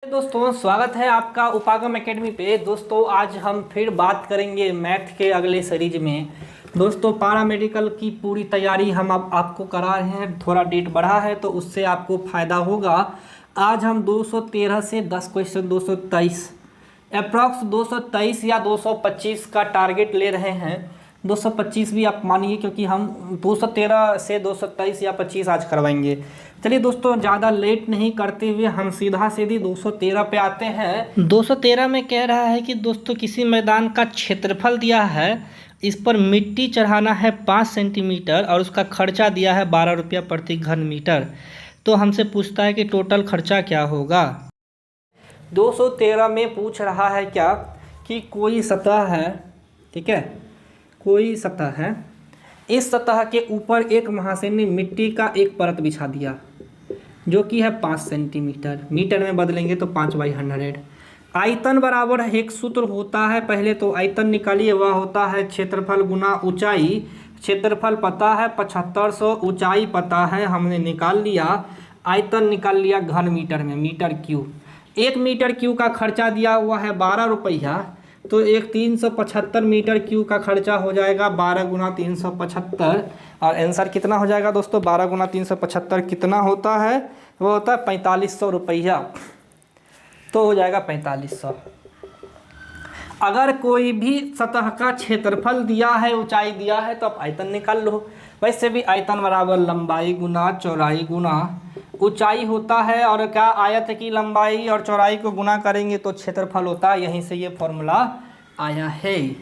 दोस्तों स्वागत है आपका उपागम एकेडमी पे। दोस्तों आज हम फिर बात करेंगे मैथ के अगले सीरीज में। दोस्तों पैरामेडिकल की पूरी तैयारी हम आपको करा रहे हैं, थोड़ा डेट बढ़ा है तो उससे आपको फ़ायदा होगा। आज हम 213 से 10 क्वेश्चन 223 अप्रॉक्स 223 या 225 का टारगेट ले रहे हैं। 225 भी आप मानिए क्योंकि हम 213 से 223 या 25 आज करवाएंगे। चलिए दोस्तों ज़्यादा लेट नहीं करते हुए हम सीधा सीधी 213 पे आते हैं। 213 में कह रहा है कि दोस्तों किसी मैदान का क्षेत्रफल दिया है, इस पर मिट्टी चढ़ाना है 5 सेंटीमीटर और उसका खर्चा दिया है 12 रुपया प्रति घन मीटर। तो हमसे पूछता है कि टोटल खर्चा क्या होगा। 213 में पूछ रहा है क्या कि कोई सतह है, ठीक है, कोई सतह है, इस सतह के ऊपर एक महाशय ने मिट्टी का एक परत बिछा दिया जो कि है 5 सेंटीमीटर, मीटर में बदलेंगे तो 5/100। आयतन बराबर एक सूत्र होता है, पहले तो आयतन निकालिए, वह होता है क्षेत्रफल गुना ऊंचाई। क्षेत्रफल पता है 7500, ऊंचाई पता है, हमने निकाल लिया। आयतन निकाल लिया घन मीटर में, मीटर क्यूब। 1 मीटर क्यूब का खर्चा दिया हुआ है 12 रुपया, तो एक 375 मीटर क्यूब का खर्चा हो जाएगा 12 गुना 375। और आंसर कितना हो जाएगा दोस्तों? 12 गुना 375 कितना होता है? वो होता है 4500 रुपया। तो हो जाएगा 4500। अगर कोई भी सतह का क्षेत्रफल दिया है, ऊंचाई दिया है, तो आप आयतन निकाल लो। वैसे भी आयतन बराबर लंबाई गुना चौड़ाई गुना ऊंचाई होता है, और क्या आयत की लंबाई और चौड़ाई को गुना करेंगे तो क्षेत्रफल होता है। यहीं से ये फॉर्मूला आया है।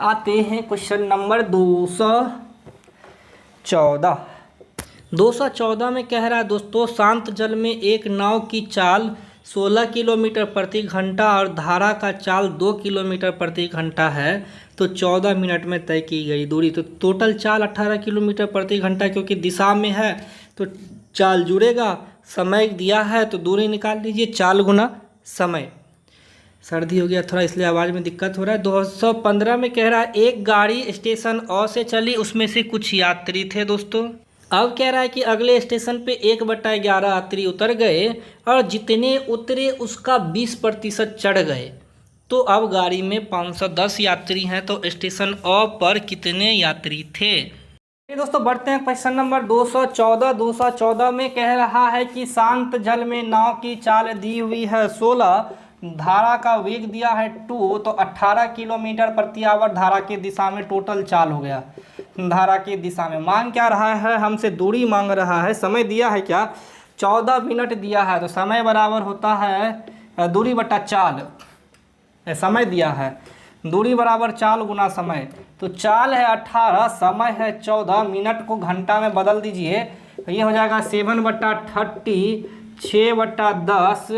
आते हैं क्वेश्चन नंबर 214। 214 में कह रहा है दोस्तों शांत जल में एक नाव की चाल 16 किलोमीटर प्रति घंटा और धारा का चाल 2 किलोमीटर प्रति घंटा है, तो 14 मिनट में तय की गई दूरी। तो टोटल चाल 18 किलोमीटर प्रति घंटा, क्योंकि दिशा में है तो चाल जुड़ेगा। समय दिया है तो दूरी निकाल लीजिए, चाल गुना समय। सर्दी हो गया थोड़ा इसलिए आवाज़ में दिक्कत हो रहा है। 215 में कह रहा है एक गाड़ी स्टेशन अ से चली, उसमें से कुछ यात्री थे दोस्तों। अब कह रहा है कि अगले स्टेशन पे 1/11 यात्री उतर गए और जितने उतरे उसका 20% चढ़ गए। तो अब गाड़ी में 510 यात्री हैं, तो स्टेशन अ पर कितने यात्री थे? दोस्तों बढ़ते हैं क्वेश्चन नंबर 214। 214 में कह रहा है कि शांत जल में नाव की चाल दी हुई है 16, धारा का वेग दिया है 2, तो 18 किलोमीटर प्रति आवर धारा की दिशा में टोटल चाल हो गया। धारा की दिशा में मांग क्या रहा है? हमसे दूरी मांग रहा है। समय दिया है क्या? 14 मिनट दिया है, तो समय बराबर होता है दूरी बटा चाल। समय दिया है, दूरी बराबर चाल गुना समय। तो चाल है 18, समय है 14, मिनट को घंटा में बदल दीजिए तो ये हो जाएगा 7/30, 6/10,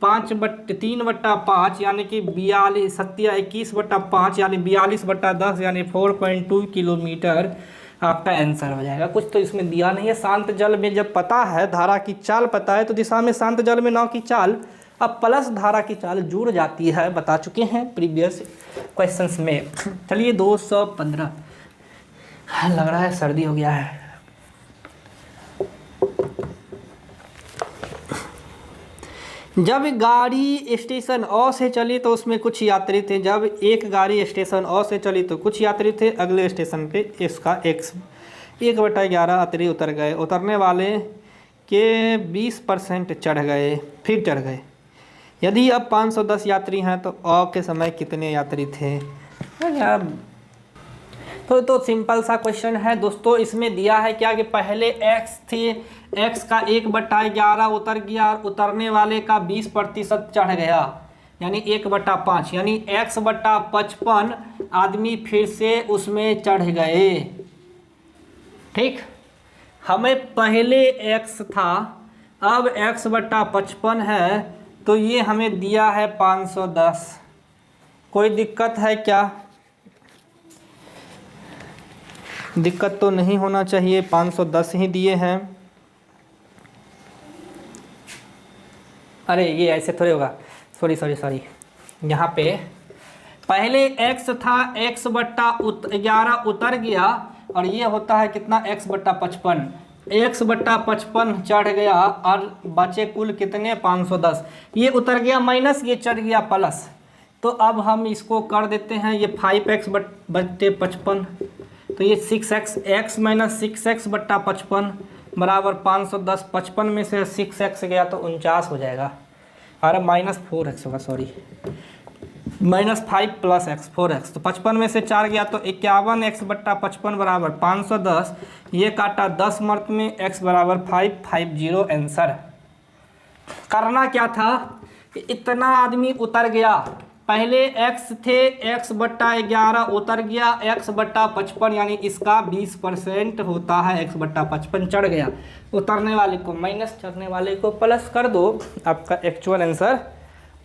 3/5 यानी कि 42, 21/5 यानी 42/10 यानी 4.2 किलोमीटर आपका आंसर हो जाएगा। कुछ तो इसमें दिया नहीं है। शांत जल में जब पता है, धारा की चाल पता है, तो दिशा में शांत जल में नाव की चाल अब प्लस धारा की चाल जुड़ जाती है, बता चुके हैं प्रीवियस क्वेश्चंस में। चलिए 215। लग रहा है सर्दी हो गया है। जब गाड़ी स्टेशन अ से चली तो उसमें कुछ यात्री थे। जब एक गाड़ी स्टेशन अ से चली तो कुछ यात्री थे। अगले स्टेशन पे इसका x 1/11 यात्री उतर गए। उतरने वाले के 20% चढ़ गए, फिर चढ़ गए। यदि अब 510 यात्री हैं तो अ के समय कितने यात्री थे? यार तो सिंपल सा क्वेश्चन है दोस्तों। इसमें दिया है क्या कि पहले x थे, x का 1/11 उतर गया और उतरने वाले का 20% चढ़ गया, यानी 1/5, यानी x/55 आदमी फिर से उसमें चढ़ गए। ठीक, हमें पहले x था, अब x/55 है, तो ये हमें दिया है 510। कोई दिक्कत है क्या? दिक्कत तो नहीं होना चाहिए, 510 ही दिए हैं। अरे ये ऐसे थोड़े होगा, सॉरी। यहाँ पे पहले x था, x/11 उतर गया और ये होता है कितना? x/55। x बट्टा 55 चढ़ गया और बचे कुल कितने 510। ये उतर गया माइनस, ये चढ़ गया प्लस। तो अब हम इसको कर देते हैं, ये 5x बट्टे 55, तो ये 6x, x माइनस 6x बट्टा 55 बराबर 510। 55 में से 6x गया तो 49 हो जाएगा, अरे माइनस 4x होगा, sorry, minus 5 plus x 4x। तो 55 में से 4 गया तो 51x बट्टा 55 बराबर 510। ये काटा 10 मर्त में, x बराबर 550 आंसर। करना क्या था, इतना आदमी उतर गया, पहले x थे, x बट्टा 11 उतर गया, x बट्टा 55 यानी इसका 20% होता है, x बट्टा 55 चढ़ गया। उतरने वाले को माइनस, चढ़ने वाले को प्लस कर दो, आपका एक्चुअल आंसर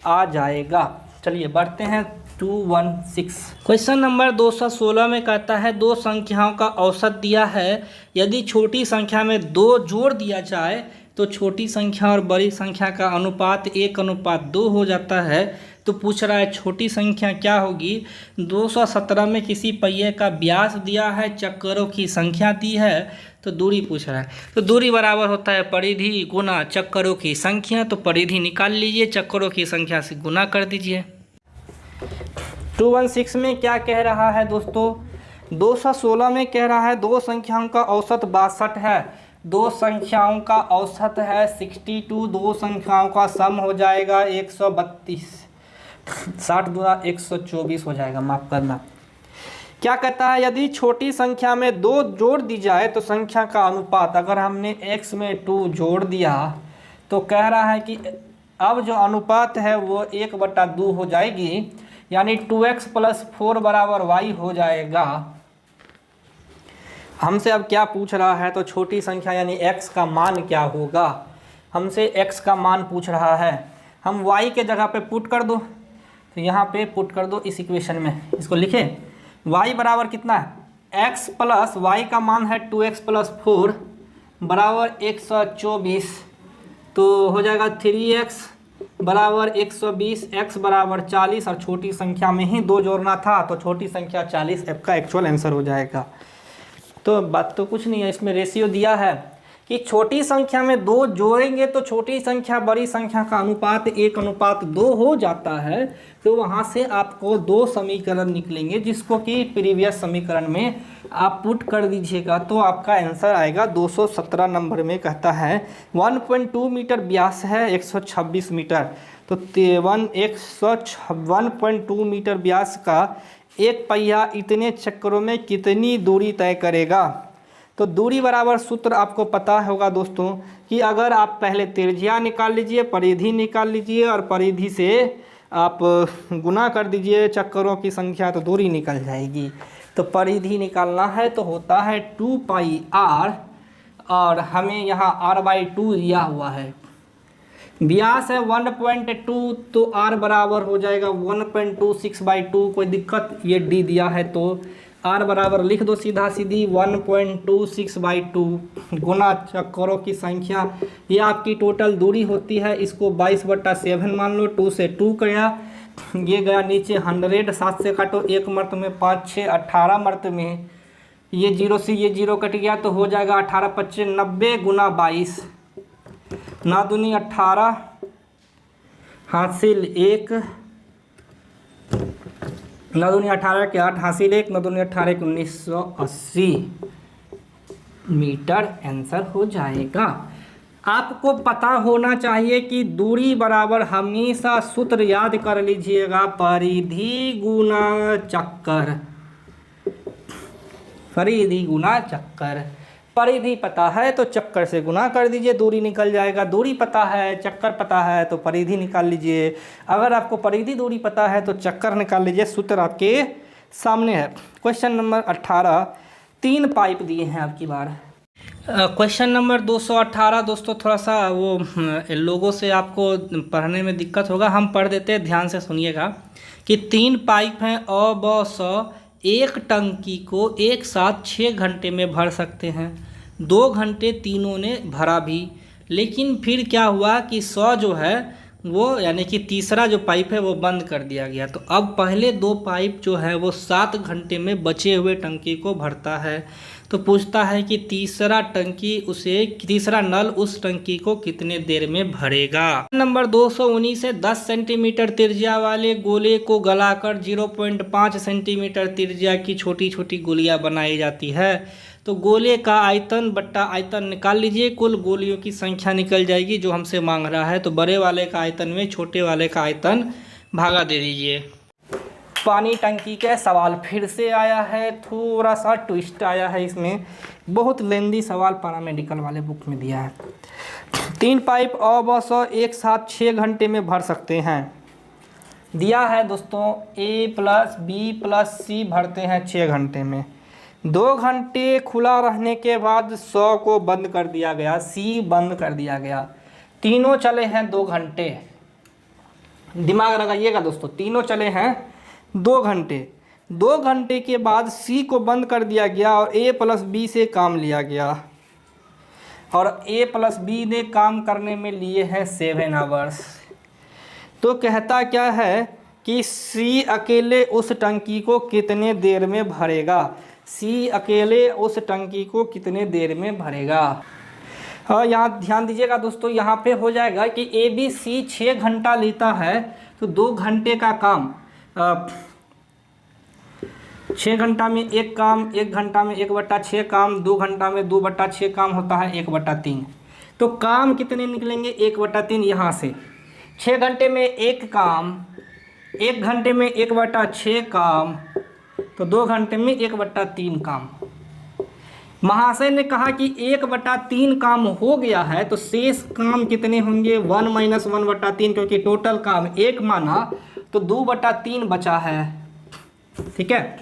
आ जाएगा। चलिए बढ़ते हैं 216। क्वेश्चन नंबर 216 में कहता है दो संख्याओं का औसत दिया है, यदि छोटी संख्या में 2 जोड़ दिया जाए तो छोटी संख्या और बड़ी संख्या का अनुपात 1:2 हो जाता है। तो पूछ रहा है छोटी संख्या क्या होगी। 217 में किसी पहिए का व्यास दिया है, चक्करों की संख्या दी है, तो दूरी पूछ रहा है। तो दूरी बराबर होता है परिधि गुना चक्करों की संख्या। तो परिधि निकाल लीजिए, चक्करों की संख्या से गुना कर दीजिए। 216 में क्या कह रहा है दोस्तों, 216 में कह रहा है दो संख्याओं का औसत 62 है, दो संख्याओं का औसत है 62, दो संख्याओं का सम हो जाएगा 132, 60 दूना 124 हो जाएगा, माफ़ करना। क्या कहता है, यदि छोटी संख्या में 2 जोड़ दी जाए तो संख्या का अनुपात, अगर हमने x में 2 जोड़ दिया तो कह रहा है कि अब जो अनुपात है वो 1/2 हो जाएगी, यानी 2x + 4 बराबर y हो जाएगा। हमसे अब क्या पूछ रहा है, तो छोटी संख्या यानी x का मान क्या होगा, हमसे x का मान पूछ रहा है। हम y के जगह पे पुट कर दो, तो यहाँ पे पुट कर दो इस इक्वेशन में, इसको लिखें y बराबर कितना है, x प्लस y का मान है 2x + 4 बराबर 124, तो हो जाएगा 3x बराबर 120, x बराबर 40, और छोटी संख्या में ही 2 जोड़ना था तो छोटी संख्या 40 आपका एक्चुअल आंसर हो जाएगा। तो बात तो कुछ नहीं है, इसमें रेशियो दिया है कि छोटी संख्या में 2 जोड़ेंगे तो छोटी संख्या बड़ी संख्या का अनुपात 1:2 हो जाता है। तो वहाँ से आपको 2 समीकरण निकलेंगे, जिसको कि प्रीवियस समीकरण में आप पुट कर दीजिएगा तो आपका आंसर आएगा 217 नंबर में। कहता है 1.2 मीटर व्यास है, 126 मीटर, तो 1.2 मीटर व्यास का एक पहिया इतने चक्करों में कितनी दूरी तय करेगा। तो दूरी बराबर सूत्र आपको पता होगा दोस्तों कि अगर आप पहले त्रिज्या निकाल लीजिए, परिधि निकाल लीजिए और परिधि से आप गुना कर दीजिए चक्करों की संख्या, तो दूरी निकल जाएगी। तो परिधि निकालना है तो होता है 2πr, और हमें यहाँ r/2 दिया हुआ है। व्यास है 1.2, तो r बराबर हो जाएगा 1.26/2, कोई दिक्कत, ये d दिया है तो r बराबर लिख दो सीधा सीधी 1.26/2 गुना चक्करों की संख्या, ये आपकी टोटल दूरी होती है। इसको 22/7 मान लो, 2 से 2 गया, ये गया नीचे 100, 7 से काटो 1 मर्त में 5 6 18 मर्त में, ये 0 से ये 0 कट गया तो हो जाएगा 18 25 90 गुना 22, 9 दूनी 18 हासिल 1, 9 दूनी 18 के 8 हासिल 1, 9 दूनी 18 के 1980 मीटर आंसर हो जाएगा। आपको पता होना चाहिए कि दूरी बराबर हमेशा सूत्र याद कर लीजिएगा, परिधि गुना चक्कर, परिधि गुना चक्कर। परिधि पता है तो चक्कर से गुना कर दीजिए, दूरी निकल जाएगा। दूरी पता है, चक्कर पता है तो परिधि निकाल लीजिए। अगर आपको परिधि दूरी पता है तो चक्कर निकाल लीजिए, सूत्र आपके सामने है। क्वेश्चन नंबर 18, 3 पाइप दिए हैं आपकी बार। क्वेश्चन नंबर 218 दोस्तों, थोड़ा सा वो लोगों से आपको पढ़ने में दिक्कत होगा, हम पढ़ देते हैं, ध्यान से सुनिएगा कि 3 पाइप हैं अ ब स, एक टंकी को एक साथ 6 घंटे में भर सकते हैं। 2 घंटे तीनों ने भरा भी, लेकिन फिर क्या हुआ कि 100 जो है वो यानी कि तीसरा जो पाइप है वो बंद कर दिया गया। तो अब पहले 2 पाइप जो है वो 7 घंटे में बचे हुए टंकी को भरता है। तो पूछता है कि तीसरा नल उस टंकी को कितने देर में भरेगा। नंबर 219 है 10 सेंटीमीटर त्रिज्या वाले गोले को गलाकर 0.5 सेंटीमीटर त्रिज्या की छोटी छोटी गोलियां बनाई जाती है। तो गोले का आयतन बट्टा आयतन निकाल लीजिए, कुल गोलियों की संख्या निकल जाएगी जो हमसे मांग रहा है। तो बड़े वाले का आयतन में छोटे वाले का आयतन भागा दे दीजिए। पानी टंकी का सवाल फिर से आया है, थोड़ा सा ट्विस्ट आया है इसमें, बहुत लेंदी सवाल पैरामेडिकल वाले बुक में दिया है। 3 पाइप अ एक साथ 6 घंटे में भर सकते हैं। दिया है दोस्तों A + B + C भरते हैं 6 घंटे में। 2 घंटे खुला रहने के बाद 100 को बंद कर दिया गया, C बंद कर दिया गया। तीनों चले हैं 2 घंटे, दिमाग लगाइएगा दोस्तों, तीनों चले हैं 2 घंटे। 2 घंटे के बाद C को बंद कर दिया गया और A + B से काम लिया गया और A + B ने काम करने में लिए हैं 7 आवर्स। तो कहता क्या है कि C अकेले उस टंकी को कितने देर में भरेगा। C अकेले उस टंकी को कितने देर में भरेगा। और यहाँ ध्यान दीजिएगा दोस्तों, यहाँ पे हो जाएगा कि ABC 6 घंटा लेता है तो 2 घंटे का काम 6 घंटा में एक काम, 1 घंटा में 1/6 काम, 2 घंटा में 2/6 काम होता है 1/3। तो काम कितने निकलेंगे 1/3 यहाँ से। 6 घंटे में एक काम, 1 घंटे में 1/6 काम, तो 2 घंटे में 1/3 काम। महाशय ने कहा कि 1/3 काम हो गया है तो शेष काम कितने होंगे 1 - 1/3, क्योंकि टोटल काम 1 माना तो 2/3 बचा है। ठीक है,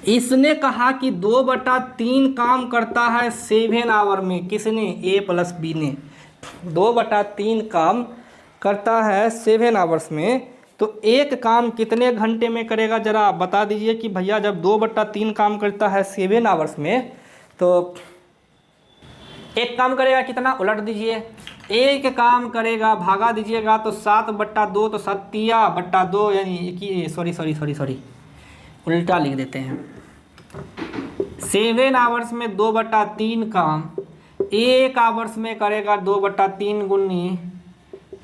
इसने कहा कि 2/3 काम करता है 7 आवर में। किसने A + B ने 2/3 काम करता है 7 आवर्स में। तो एक काम कितने घंटे में करेगा जरा आप बता दीजिए कि भैया जब 2/3 काम करता है 7 आवर्स में तो एक काम करेगा कितना, उलट दीजिए, एक काम करेगा भागा दीजिएगा तो 7/2 तो 7/2 यानी सॉरी उल्टा लिख देते हैं। 7 आवर्स में 2/3 काम, 1 आवर्स में करेगा 2/3 गुनी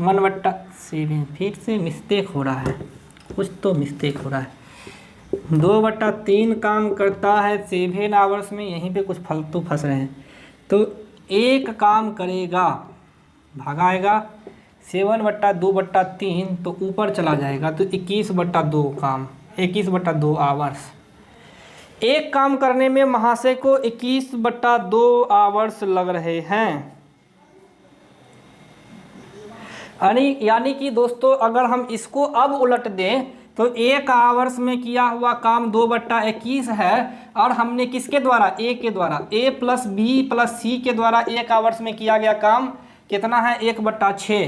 1/7। फिर से मिस्टेक हो रहा है, कुछ तो मिस्टेक हो रहा है। 2/3 काम करता है 7 आवर्स में, यहीं पे कुछ फालतू फंस रहे हैं। तो एक काम करेगा भागाएगा 7/2/3 तो ऊपर चला जाएगा तो 21/2 काम, 21/2 आवर्स। एक काम करने में महाशय को 21/2 आवर्स लग रहे हैं। यानी कि दोस्तों अगर हम इसको अब उलट दें तो 1 आवर्स में किया हुआ काम 2/21 है और हमने किसके द्वारा, A के द्वारा, A + B + C के द्वारा 1 आवर्स में किया गया काम कितना है 1/6।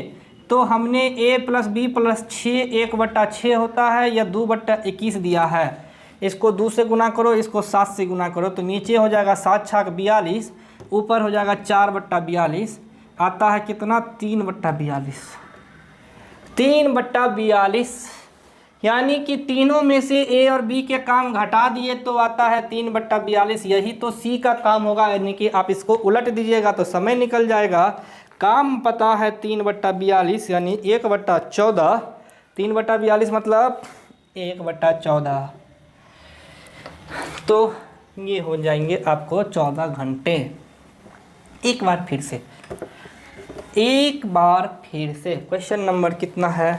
तो हमने A + B + 6 1/6 होता है या 2/21 दिया है। इसको 2 से गुना करो, इसको 7 से गुना करो तो नीचे हो जाएगा 7 × 42, ऊपर हो जाएगा 4/42, आता है कितना 3/42। 3/42 यानी कि तीनों में से A और B के काम घटा दिए तो आता है 3/42। यही तो C का काम होगा, यानी कि आप इसको उलट दीजिएगा तो समय निकल जाएगा। काम पता है 3/42 यानी 1/14, 3/42 मतलब 1/14। तो ये हो जाएंगे आपको 14 घंटे। एक बार फिर से क्वेश्चन नंबर कितना है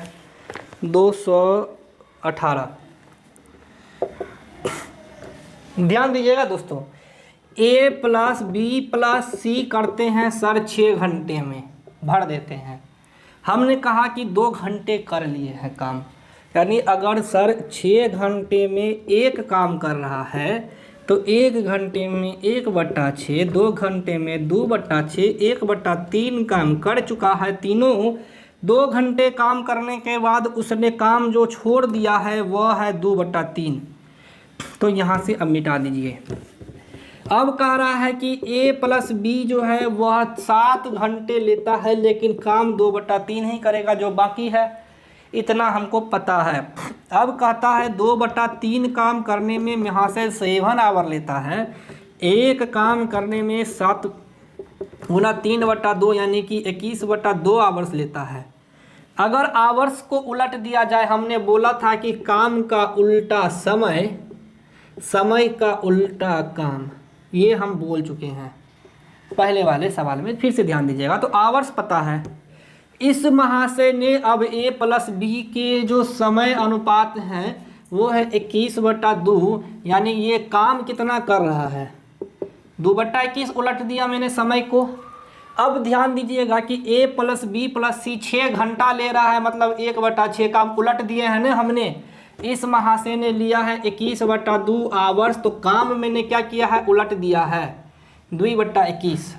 218। ध्यान दीजिएगा दोस्तों, A + B + C करते हैं सर 6 घंटे में भर देते हैं। हमने कहा कि 2 घंटे कर लिए हैं काम, यानी अगर सर 6 घंटे में एक काम कर रहा है तो 1 घंटे में 1/6, 2 घंटे में 2/6, 1/3 काम कर चुका है। तीनों 2 घंटे काम करने के बाद उसने काम जो छोड़ दिया है वह है 2/3। तो यहाँ से अब मिटा दीजिए। अब कह रहा है कि A+B जो है वह 7 घंटे लेता है, लेकिन काम 2/3 ही करेगा, जो बाकी है इतना हमको पता है। अब कहता है 2/3 काम करने में महाशय 7 आवर लेता है, एक काम करने में 7 गुना 3/2 यानी कि 21/2 आवर्स लेता है। अगर आवर्स को उलट दिया जाए, हमने बोला था कि काम का उल्टा समय, समय का उल्टा काम, ये हम बोल चुके हैं पहले वाले सवाल में, फिर से ध्यान दीजिएगा। तो आवर्स पता है। इस महाशय ने अब A+B के जो समय अनुपात हैं वो है 21/2, यानी ये काम कितना कर रहा है, 2/21 उलट दिया मैंने समय को। अब ध्यान दीजिएगा कि A+B+C 6 घंटा ले रहा है, मतलब 1/6 काम उलट दिए हैं ना हमने। इस महाशय ने लिया है 21/2 आवर्स, तो काम मैंने क्या किया है, उलट दिया है 2/21।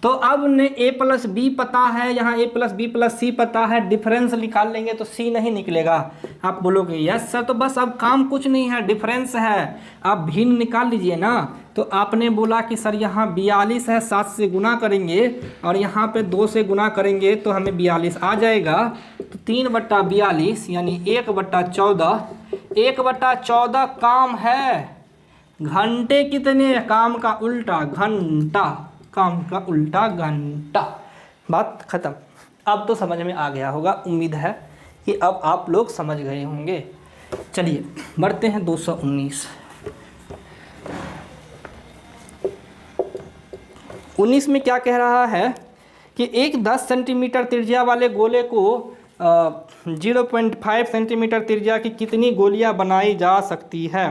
तो अब ने A+B पता है, यहाँ A+B+C पता है, डिफरेंस निकाल लेंगे तो C नहीं निकलेगा। आप बोलोगे यस सर, तो बस अब काम कुछ नहीं है, डिफरेंस है, आप भिन्न निकाल लीजिए ना। तो आपने बोला कि सर यहाँ 42 है, 7 से गुना करेंगे और यहाँ पे 2 से गुना करेंगे तो हमें 42 आ जाएगा। तो 3/42 यानी 1/14, 1/14 काम है। घंटे कितने, काम का उल्टा घंटा, काम का उल्टा घंटा। बात खत्म। अब तो समझ में आ गया होगा, उम्मीद है कि अब आप लोग समझ गए होंगे। चलिए बढ़ते हैं 219। 19 में क्या कह रहा है कि एक 10 सेंटीमीटर त्रिज्या वाले गोले को 0.5 सेंटीमीटर त्रिज्या की कितनी गोलियां बनाई जा सकती है।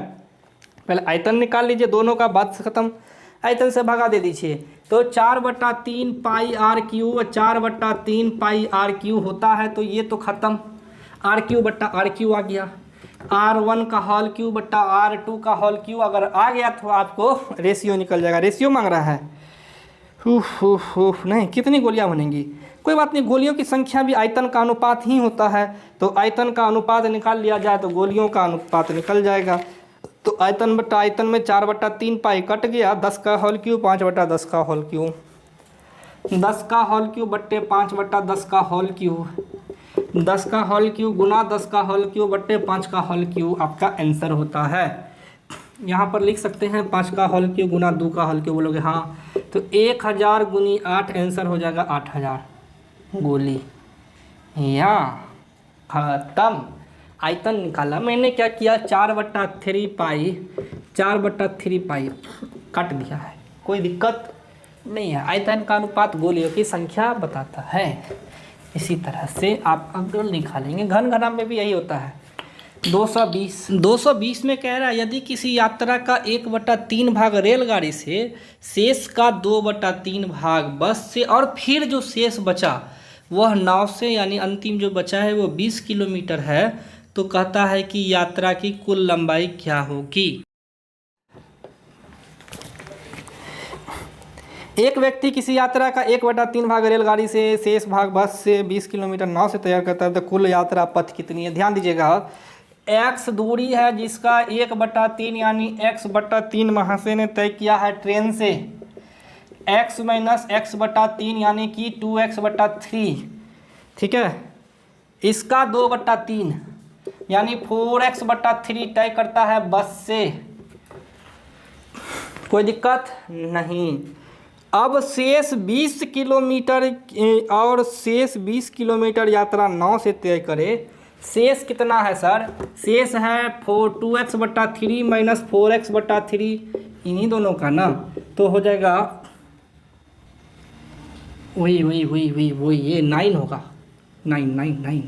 पहले आयतन निकाल लीजिए दोनों का, बात खत्म। आयतन से भगा दे दीजिए, तो 4/3 पाई r3, 4/3 पाई r3 होता है, तो ये तो ख़त्म, r3/r3 आ गया। r1 का होल क्यूब बट्टा r2 का होल क्यूब अगर आ गया तो आपको रेशियो निकल जाएगा। रेशियो मांग रहा है, नहीं, कितनी गोलियां बनेंगी, कोई बात नहीं, गोलियों की संख्या भी आयतन का अनुपात ही होता है, तो आयतन का अनुपात निकाल लिया जाए तो गोलियों का अनुपात निकल जाएगा। तो आयतन बट्टा आयतन में 4/3 पाई कट गया, 10 का होल क्यूब 5/10 का होल क्यूब, 10 का होल क्यूब बट्टे 5/10 का होल क्यूब, 10 का होल क्यूब गुना 10 का होल क्यूब बट्टे 5 का होल क्यूब आपका आंसर होता है। यहाँ पर लिख सकते हैं 5 का होल क्यूब गुना 2 का होल क्यूब, बोलोगे हाँ, तो 1000 गुनी 8 आंसर हो जाएगा 8000 गोली। यहाँ खत्म, आयतन निकाला। मैंने क्या किया, 4/3 पाई, 4/3 पाई काट दिया है, कोई दिक्कत नहीं है। आयतन का अनुपात गोलियों की संख्या बताता है। इसी तरह से आप अगर निकालेंगे, घन घनाभ में भी यही होता है। 220 में कह रहा है यदि किसी यात्रा का 1/3 भाग रेलगाड़ी से, शेष का 2/3 भाग बस से, और फिर जो शेष बचा वह नाव से, यानी अंतिम जो बचा है वो 20 किलोमीटर है, तो कहता है कि यात्रा की कुल लंबाई क्या होगी। एक व्यक्ति किसी यात्रा का 1/3 भाग रेलगाड़ी से, शेष भाग बस से 20 किलोमीटर नाव से तैयार करता है, तो कुल यात्रा पथ कितनी है। ध्यान दीजिएगा, x दूरी है जिसका 1/3 यानी x/3 महाशय ने तय किया है ट्रेन से, x - x/3 यानी कि 2x/3, ठीक है। इसका 2/3 यानी 4x/3 तय करता है बस से, कोई दिक्कत नहीं। अब शेष 20 किलोमीटर और शेष 20 किलोमीटर यात्रा नाव से तय करे। शेष कितना है सर, शेष है 2x/3 - 4x/3, इन्हीं दोनों का ना, तो हो जाएगा वही ये 9 होगा, 9।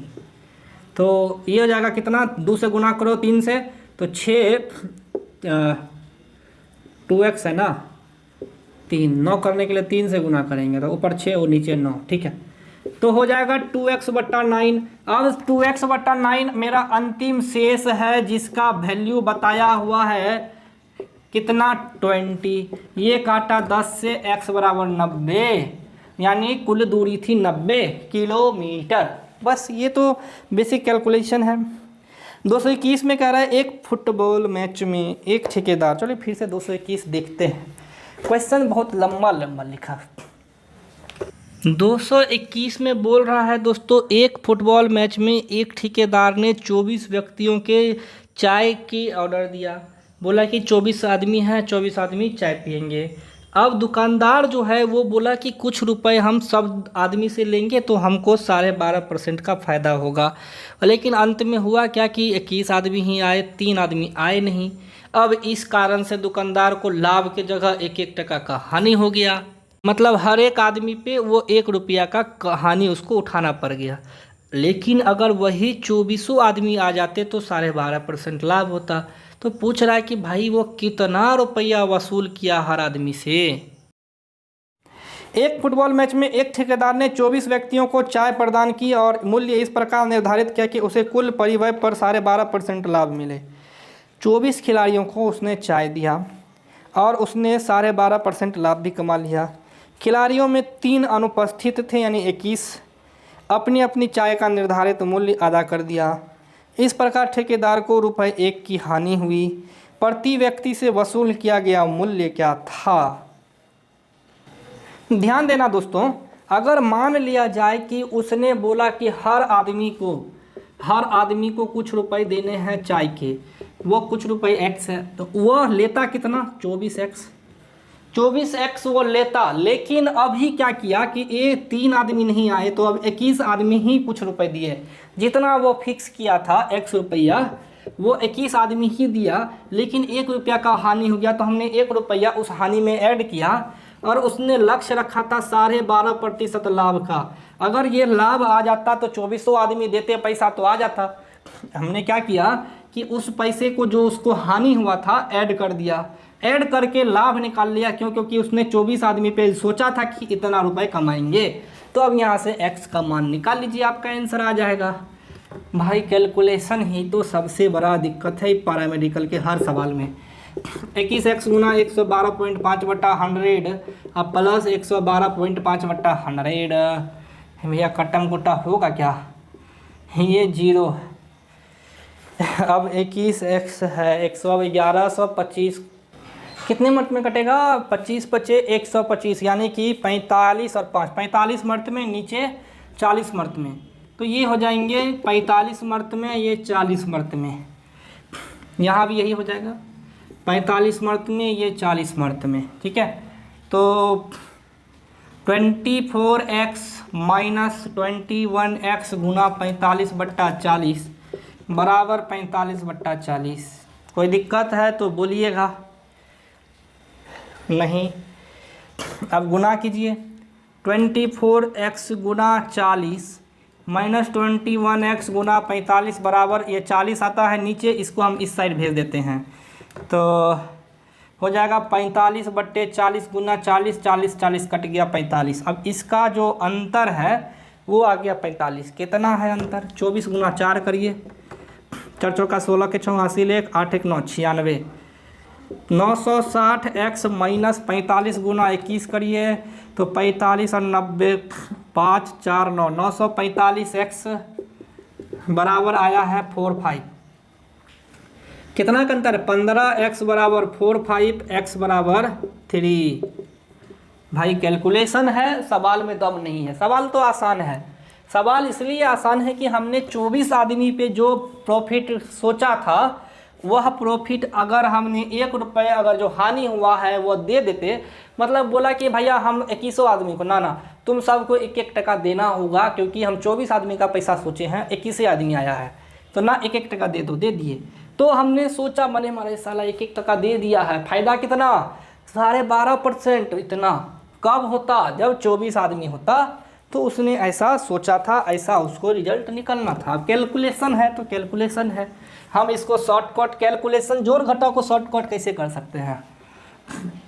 तो ये हो जाएगा कितना, 2 से गुना करो 3 से, तो 6, 2x है ना, 3, 9 करने के लिए 3 से गुना करेंगे तो ऊपर 6 और नीचे 9, ठीक है, तो हो जाएगा 2x/9। अब 2x/9 मेरा अंतिम शेष है जिसका वैल्यू बताया हुआ है कितना, 20। ये काटा 10 से, x बराबर 90, यानी कुल दूरी थी 90 किलोमीटर। बस ये तो बेसिक कैलकुलेशन है। 221 में कह रहा है एक फुटबॉल मैच में एक ठेकेदार, चलिए फिर से 221 देखते हैं। क्वेश्चन बहुत लंबा लंबा लिखा। 221 में बोल रहा है दोस्तों, एक फुटबॉल मैच में एक ठेकेदार ने 24 व्यक्तियों के चाय की ऑर्डर दिया। बोला कि 24 आदमी हैं, 24 आदमी चाय पियेंगे। अब दुकानदार जो है वो बोला कि कुछ रुपए हम सब आदमी से लेंगे तो हमको 12.5% का फ़ायदा होगा। लेकिन अंत में हुआ क्या कि 21 आदमी ही आए, 3 आदमी आए नहीं। अब इस कारण से दुकानदार को लाभ के जगह 1-1 टका का हानि हो गया। मतलब हर एक आदमी पे वो 1 रुपया का हानि उसको उठाना पड़ गया। लेकिन अगर वही 24 आदमी आ जाते तो 12.5% लाभ होता। तो पूछ रहा है कि भाई वो कितना रुपया वसूल किया हर आदमी से। एक फुटबॉल मैच में एक ठेकेदार ने 24 व्यक्तियों को चाय प्रदान की और मूल्य इस प्रकार निर्धारित किया कि उसे कुल परिव्यय पर 12.5% लाभ मिले। 24 खिलाड़ियों को उसने चाय दिया और उसने 12.5% लाभ भी कमा लिया। खिलाड़ियों में 3 अनुपस्थित थे, यानी 21। अपनी अपनी चाय का निर्धारित मूल्य अदा कर दिया। इस प्रकार ठेकेदार को रुपये 1 की हानि हुई। प्रति व्यक्ति से वसूल किया गया मूल्य क्या था? ध्यान देना दोस्तों, अगर मान लिया जाए कि उसने बोला कि हर आदमी को कुछ रुपए देने हैं चाय के, वो कुछ रुपए x है, तो वह लेता कितना? 24x वो लेता। लेकिन अभी क्या किया कि ये 3 आदमी नहीं आए तो अब 21 आदमी ही कुछ रुपए दिए। जितना वो फिक्स किया था x रुपया वो 21 आदमी ही दिया, लेकिन 1 रुपया का हानि हो गया तो हमने 1 रुपया उस हानि में ऐड किया और उसने लक्ष्य रखा था 12.5% लाभ का। अगर ये लाभ आ जाता तो 24 आदमी देते पैसा तो आ जाता। हमने क्या किया कि उस पैसे को जो उसको हानि हुआ था ऐड कर दिया, ऐड करके लाभ निकाल लिया। क्योंकि उसने 24 आदमी पे सोचा था कि इतना रुपए कमाएंगे। तो अब यहाँ से x का मान निकाल लीजिए, आपका आंसर आ जाएगा। भाई कैलकुलेशन ही तो सबसे बड़ा दिक्कत है पैरामेडिकल के हर सवाल में। 21x गुना 112.5/100 अब प्लस 112.5/100। भैया कट्टम कुट्टा होगा क्या? ये 0। अब 21x है 1125 कितने मर्त में कटेगा? 25 × 125 यानी कि 45 और 5 45 मर्त में, नीचे 40 मर्त में। तो ये हो जाएंगे 45 मर्त में, ये 40 मर्त में। यहाँ भी यही हो जाएगा 45 मर्त में, ये 40 मर्त में। ठीक है, तो 24x माइनस 21x गुना 45/40 बराबर 45/40। कोई दिक्कत है तो बोलिएगा, नहीं। अब गुना कीजिए, 24x गुना 40 माइनस 21x गुना 45 बराबर ये 40 आता है नीचे, इसको हम इस साइड भेज देते हैं तो हो जाएगा 45/40 गुना 40 40 40 कट गया 45। अब इसका जो अंतर है वो आ गया 45। कितना है अंतर? 24 गुना 4 करिए, 4 चौका 16 के 84 लेख 8 1 9 96। 960x माइनस 45 गुना 21 करिए तो 45 और 90 5 4 9 945x बराबर आया है 45। कितना का अंतर है? 15x बराबर 45, x बराबर 3। भाई कैलकुलेशन है, सवाल में दम नहीं है। सवाल तो आसान है। सवाल इसलिए आसान है कि हमने 24 आदमी पे जो प्रॉफिट सोचा था वह प्रॉफिट अगर हमने 1 रुपये अगर जो हानि हुआ है वो दे देते, मतलब बोला कि भैया हम 21 आदमी को ना तुम सबको 1-1 टका देना होगा, क्योंकि हम 24 आदमी का पैसा सोचे हैं, 21 आदमी आया है तो ना 1-1 टका दे दो, दे दिए। तो हमने सोचा मने मारे साला 1-1 टका दे दिया है, फ़ायदा कितना? 12.5%। इतना कब होता? जब 24 आदमी होता। तो उसने ऐसा सोचा था, ऐसा उसको रिजल्ट निकलना था। कैलकुलेशन है तो कैलकुलेशन है। हम इसको शॉर्टकट कैलकुलेशन जोड़ घटाव को शॉर्टकट कैसे कर सकते हैं?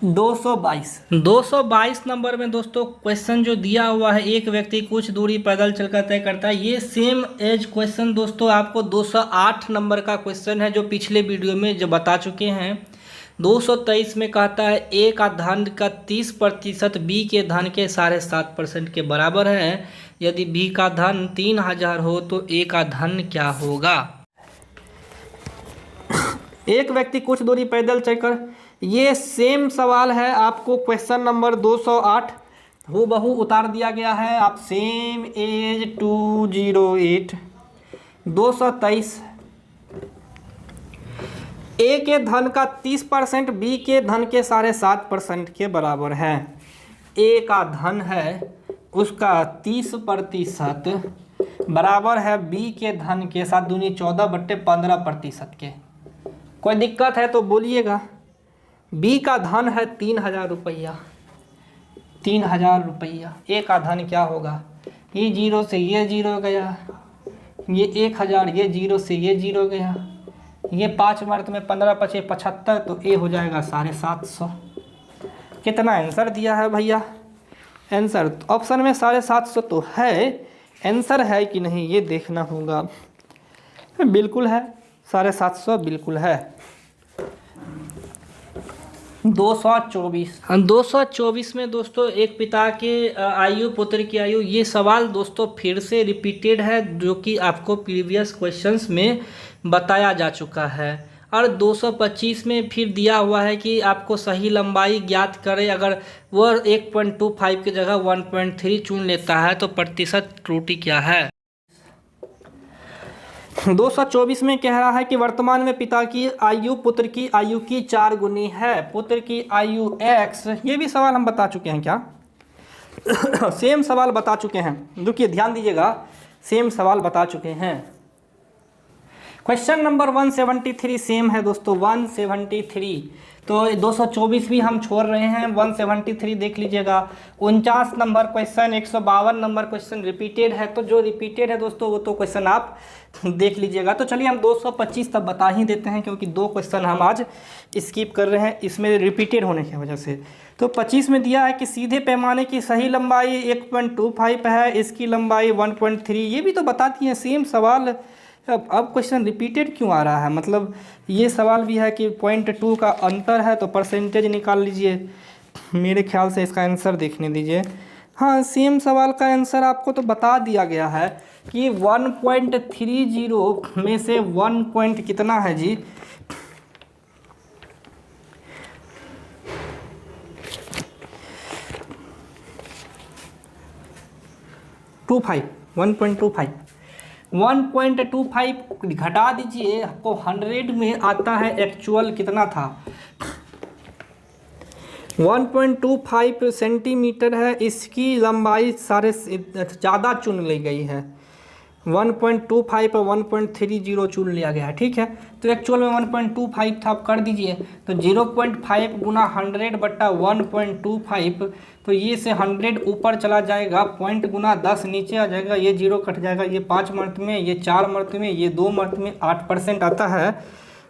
222 नंबर में दोस्तों क्वेश्चन जो दिया हुआ है, एक व्यक्ति कुछ दूरी पैदल चलकर तय करता है। ये सेम एज क्वेश्चन दोस्तों आपको 208 नंबर का क्वेश्चन है जो पिछले वीडियो में जो बता चुके हैं। 223 में कहता है ए का धन का 30% बी के धन के 7.5% के बराबर है। यदि बी का धन 3000 हो तो ए का धन क्या होगा? एक व्यक्ति कुछ दूरी पैदल चलकर, ये सेम सवाल है आपको क्वेश्चन नंबर 208 हूबहू उतार दिया गया है। आप सेम एज 208 223 ए के धन का 30% बी के धन के 7.5% के बराबर है। ए का धन है उसका 30% बराबर है बी के धन के 7 दूनी 14/15% के। कोई दिक्कत है तो बोलिएगा। बी का धन है 3000 रुपया, 3000 रुपया। ए का धन क्या होगा, ये जीरो से ये जीरो गया, ये 1000, ये जीरो से ये जीरो गया, ये 5 मर्त में 15 पचे 75, तो ए हो जाएगा 750। कितना आंसर दिया है भैया? आंसर ऑप्शन में 750 तो है, आंसर है कि नहीं ये देखना होगा। बिल्कुल है, 750 बिल्कुल है। 224 में दोस्तों एक पिता के आयु पुत्र की आयु, ये सवाल दोस्तों फिर से रिपीटेड है जो कि आपको प्रीवियस क्वेश्चंस में बताया जा चुका है। और 225 में फिर दिया हुआ है कि आपको सही लंबाई ज्ञात करें। अगर वह 1.25 की जगह 1.3 चुन लेता है तो प्रतिशत त्रुटि क्या है। 224 में कह रहा है कि वर्तमान में पिता की आयु पुत्र की आयु की 4 गुनी है। पुत्र की आयु x, ये भी सवाल हम बता चुके हैं क्या? सेम सवाल बता चुके हैं, देखिए ध्यान दीजिएगा, सेम सवाल बता चुके हैं। क्वेश्चन नंबर 173 सेम है दोस्तों, 173। तो 224 भी हम छोड़ रहे हैं, 173 देख लीजिएगा। 49 number question, 152 number question repeated है। तो जो रिपीटेड है दोस्तों वो तो क्वेश्चन आप देख लीजिएगा। तो चलिए हम 225 तब बता ही देते हैं, क्योंकि 2 क्वेश्चन हम आज स्किप कर रहे हैं इसमें रिपीटेड होने की वजह से। तो 25 में दिया है कि सीधे पैमाने की सही लंबाई 1.25 है, इसकी लंबाई 1.3। ये भी तो बताती है सेम सवाल। अब क्वेश्चन रिपीटेड क्यों आ रहा है, मतलब ये सवाल भी है कि 0.2 का अंतर है तो परसेंटेज निकाल लीजिए। मेरे ख्याल से इसका आंसर देखने दीजिए। हाँ, सेम सवाल का आंसर आपको तो बता दिया गया है कि 1.30 में से 1 पॉइंट कितना है जी, 1.25 घटा दीजिए, आपको 100 में आता है। एक्चुअल कितना था, 1.25 सेंटीमीटर है, इसकी लंबाई सारे ज़्यादा चुन ली गई है। 1.25 और 1.30 चुन लिया गया है, ठीक है। तो एक्चुअल में 1.25 था, आप कर दीजिए। तो 0.5 गुना 100 बट्टा 1.25, तो ये से 100 ऊपर चला जाएगा, पॉइंट गुना 10 नीचे आ जाएगा, ये 0 कट जाएगा, ये 5 मर्त में, ये 4 मर्त में, ये 2 मर्त में। 8% आता है,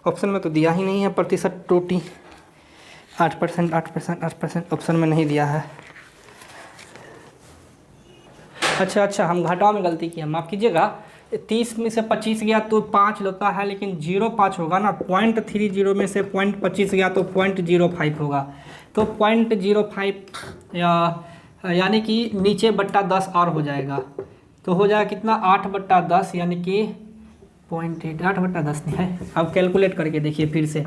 ऑप्शन में तो दिया ही नहीं है प्रतिशत त्रुटि। 8% ऑप्शन में नहीं दिया है। अच्छा, हम घटाव में गलती किया, माफ़ कीजिएगा। 30 में से 25 गया तो 5 लेता है, लेकिन 0.5 होगा ना। 0.30 में से 0.25 गया तो 0.05 होगा। तो 0.05 यानी कि नीचे बट्टा 10 और हो जाएगा, तो हो जाएगा कितना, 8/10 यानी कि 0.8, 8/10 नहीं है। अब कैलकुलेट करके देखिए फिर से,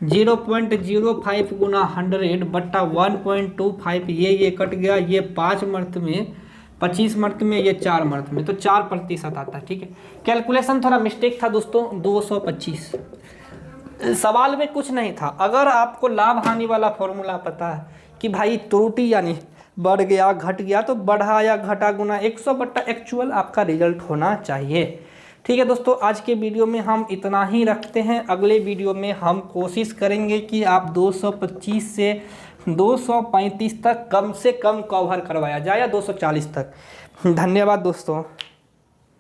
0.05 गुना 100 बट्टा 1.25, ये कट गया, ये 5 मर्त में, 25 मर्त में, ये 4 मर्त में, तो 4% आता है, ठीक है। कैलकुलेशन थोड़ा मिस्टेक था दोस्तों। 225 सवाल में कुछ नहीं था। अगर आपको लाभ हानि वाला फॉर्मूला पता है कि भाई त्रुटि यानी बढ़ गया घट गया, तो बढ़ा या घटा गुना 100 बट्टा एक्चुअल आपका रिजल्ट होना चाहिए, ठीक है दोस्तों। आज के वीडियो में हम इतना ही रखते हैं। अगले वीडियो में हम कोशिश करेंगे कि आप 225 से 235 तक कम से कम कवर करवाया जाए, या 240 तक। धन्यवाद दोस्तों।